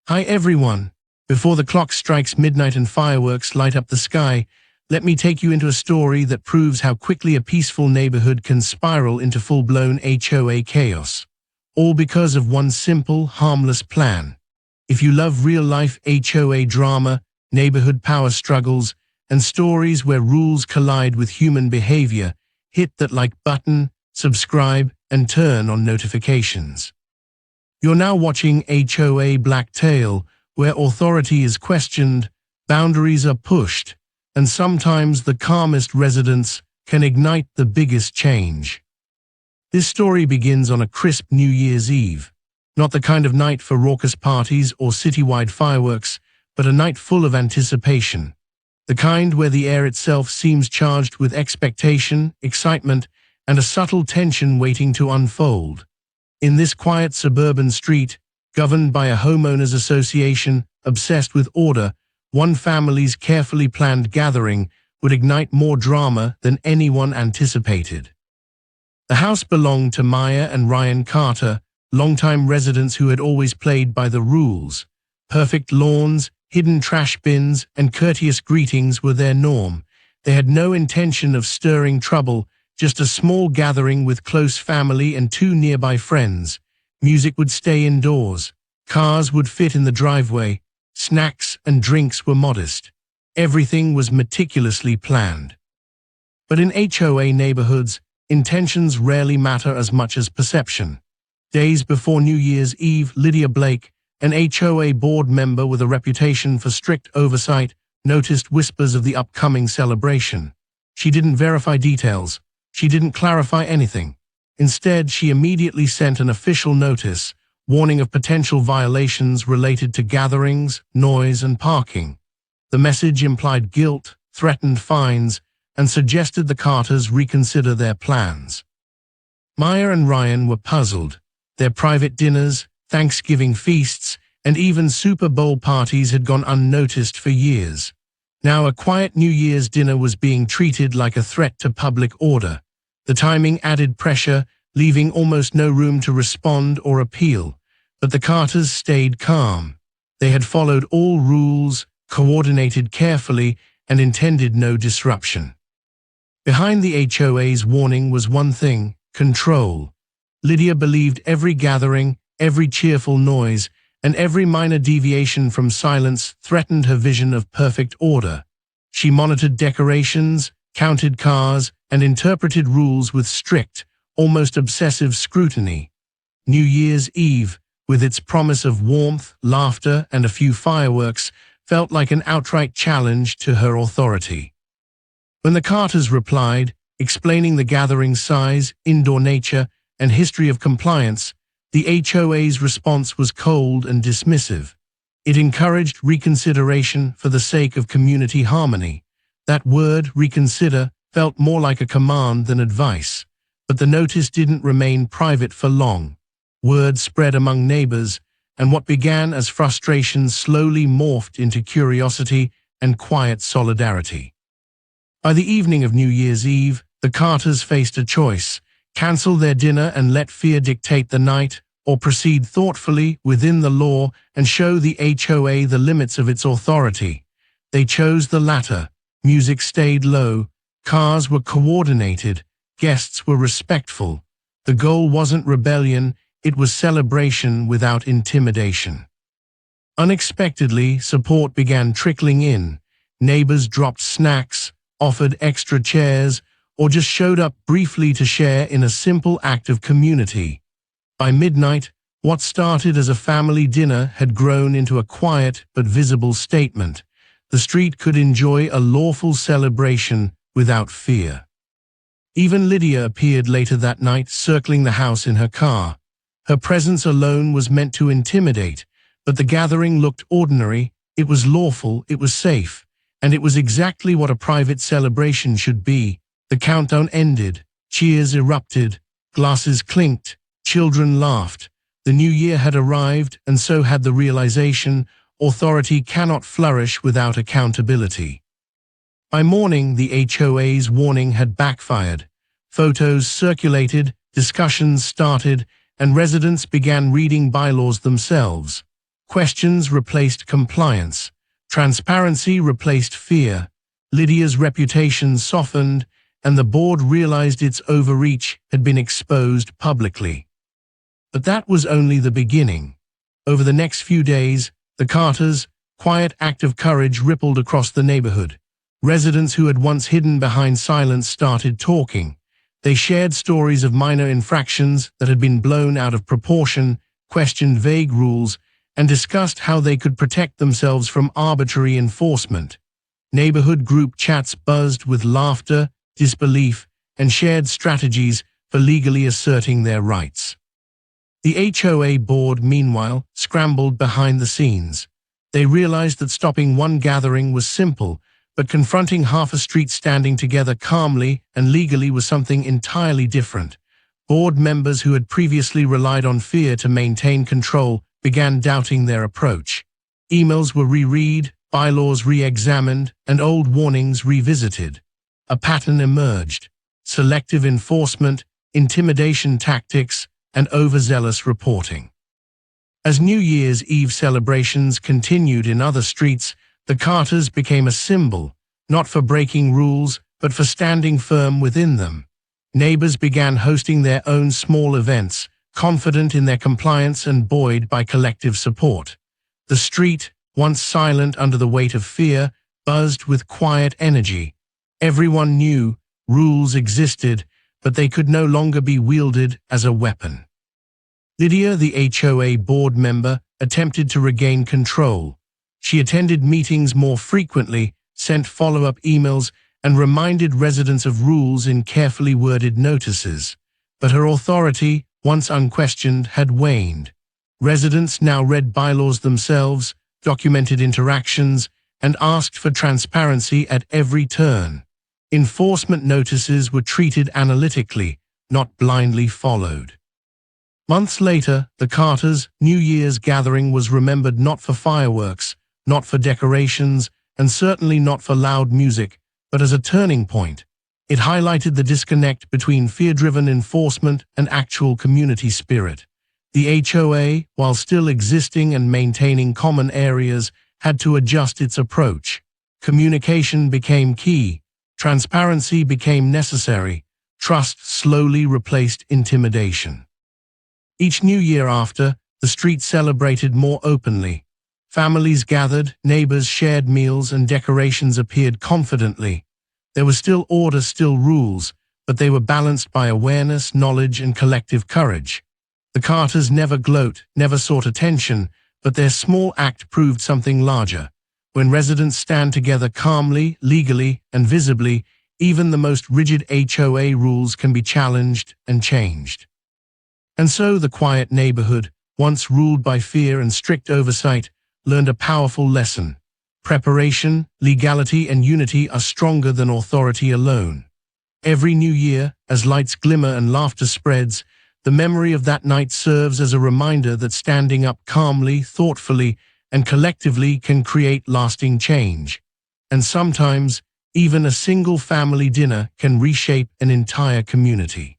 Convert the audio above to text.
Hi everyone! Before the clock strikes midnight and fireworks light up the sky, let me take you into a story that proves how quickly a peaceful neighborhood can spiral into full-blown HOA chaos. All because of one simple, harmless plan. If you love real-life HOA drama, neighborhood power struggles, and stories where rules collide with human behavior, hit that like button, subscribe, and turn on notifications. You're now watching HOA Blacktail, where authority is questioned, boundaries are pushed, and sometimes the calmest residents can ignite the biggest change. This story begins on a crisp New Year's Eve. Not the kind of night for raucous parties or citywide fireworks, but a night full of anticipation. The kind where the air itself seems charged with expectation, excitement, and a subtle tension waiting to unfold. In this quiet suburban street, governed by a homeowners association obsessed with order, one family's carefully planned gathering would ignite more drama than anyone anticipated. The house belonged to Maya and Ryan Carter, longtime residents who had always played by the rules. Perfect lawns, hidden trash bins, and courteous greetings were their norm. They had no intention of stirring trouble, just a small gathering with close family and 2 nearby friends. Music would stay indoors. Cars would fit in the driveway. Snacks and drinks were modest. Everything was meticulously planned. But in HOA neighborhoods, intentions rarely matter as much as perception. Days before New Year's Eve, Lydia Blake, an HOA board member with a reputation for strict oversight, noticed whispers of the upcoming celebration. She didn't verify details. She didn't clarify anything. Instead, she immediately sent an official notice, warning of potential violations related to gatherings, noise, and parking. The message implied guilt, threatened fines, and suggested the Carters reconsider their plans. Maya and Ryan were puzzled. Their private dinners, Thanksgiving feasts, and even Super Bowl parties had gone unnoticed for years. Now a quiet New Year's dinner was being treated like a threat to public order. The timing added pressure, leaving almost no room to respond or appeal. But the Carters stayed calm. They had followed all rules, coordinated carefully, and intended no disruption. Behind the HOA's warning was one thing: control. Lydia believed every gathering, every cheerful noise, and every minor deviation from silence threatened her vision of perfect order. She monitored decorations, counted cars, and interpreted rules with strict, almost obsessive scrutiny. New Year's Eve, with its promise of warmth, laughter, and a few fireworks, felt like an outright challenge to her authority. When the Carters replied, explaining the gathering's size, indoor nature, and history of compliance, the HOA's response was cold and dismissive. It encouraged reconsideration for the sake of community harmony. That word, reconsider, felt more like a command than advice. But the notice didn't remain private for long. Word spread among neighbors, and what began as frustration slowly morphed into curiosity and quiet solidarity. By the evening of New Year's Eve, the Carters faced a choice: cancel their dinner and let fear dictate the night, or proceed thoughtfully within the law and show the HOA the limits of its authority. They chose the latter. Music stayed low, cars were coordinated, guests were respectful. The goal wasn't rebellion, it was celebration without intimidation. Unexpectedly, support began trickling in. Neighbors dropped snacks, offered extra chairs, or just showed up briefly to share in a simple act of community. By midnight, what started as a family dinner had grown into a quiet but visible statement. The street could enjoy a lawful celebration without fear. Even Lydia appeared later that night, circling the house in her car. Her presence alone was meant to intimidate, but the gathering looked ordinary. It was lawful, it was safe, and it was exactly what a private celebration should be. The countdown ended, cheers erupted, glasses clinked, children laughed. The new year had arrived, and so had the realization: authority cannot flourish without accountability. By morning, the HOA's warning had backfired. Photos circulated, discussions started, and residents began reading bylaws themselves. Questions replaced compliance. Transparency replaced fear. Lydia's reputation softened, and the board realized its overreach had been exposed publicly. But that was only the beginning. Over the next few days, the Carters' quiet act of courage rippled across the neighborhood. Residents who had once hidden behind silence started talking. They shared stories of minor infractions that had been blown out of proportion, questioned vague rules, and discussed how they could protect themselves from arbitrary enforcement. Neighborhood group chats buzzed with laughter, disbelief, and shared strategies for legally asserting their rights. The HOA board, meanwhile, scrambled behind the scenes. They realized that stopping one gathering was simple, but confronting half a street standing together calmly and legally was something entirely different. Board members who had previously relied on fear to maintain control began doubting their approach. Emails were reread, bylaws re-examined, and old warnings revisited. A pattern emerged: selective enforcement, intimidation tactics, and overzealous reporting. As New Year's Eve celebrations continued in other streets, the Carters became a symbol, not for breaking rules, but for standing firm within them. Neighbors began hosting their own small events, confident in their compliance and buoyed by collective support. The street, once silent under the weight of fear, buzzed with quiet energy. Everyone knew rules existed, but they could no longer be wielded as a weapon. Lydia, the HOA board member, attempted to regain control. She attended meetings more frequently, sent follow-up emails, and reminded residents of rules in carefully worded notices. But her authority, once unquestioned, had waned. Residents now read bylaws themselves, documented interactions, and asked for transparency at every turn. Enforcement notices were treated analytically, not blindly followed. Months later, the Carters' New Year's gathering was remembered not for fireworks, not for decorations, and certainly not for loud music, but as a turning point. It highlighted the disconnect between fear-driven enforcement and actual community spirit. The HOA, while still existing and maintaining common areas, had to adjust its approach. Communication became key. Transparency became necessary. Trust slowly replaced intimidation. Each new year after, the street celebrated more openly. Families gathered, neighbors shared meals, and decorations appeared confidently. There was still order, still rules, but they were balanced by awareness, knowledge, and collective courage. The Carters never gloat, never sought attention, but their small act proved something larger. When residents stand together calmly, legally, and visibly, even the most rigid HOA rules can be challenged and changed. And so the quiet neighborhood, once ruled by fear and strict oversight, learned a powerful lesson. Preparation, legality, and unity are stronger than authority alone. Every new year, as lights glimmer and laughter spreads, the memory of that night serves as a reminder that standing up calmly, thoughtfully, and collectively can create lasting change. And sometimes, even a single family dinner can reshape an entire community.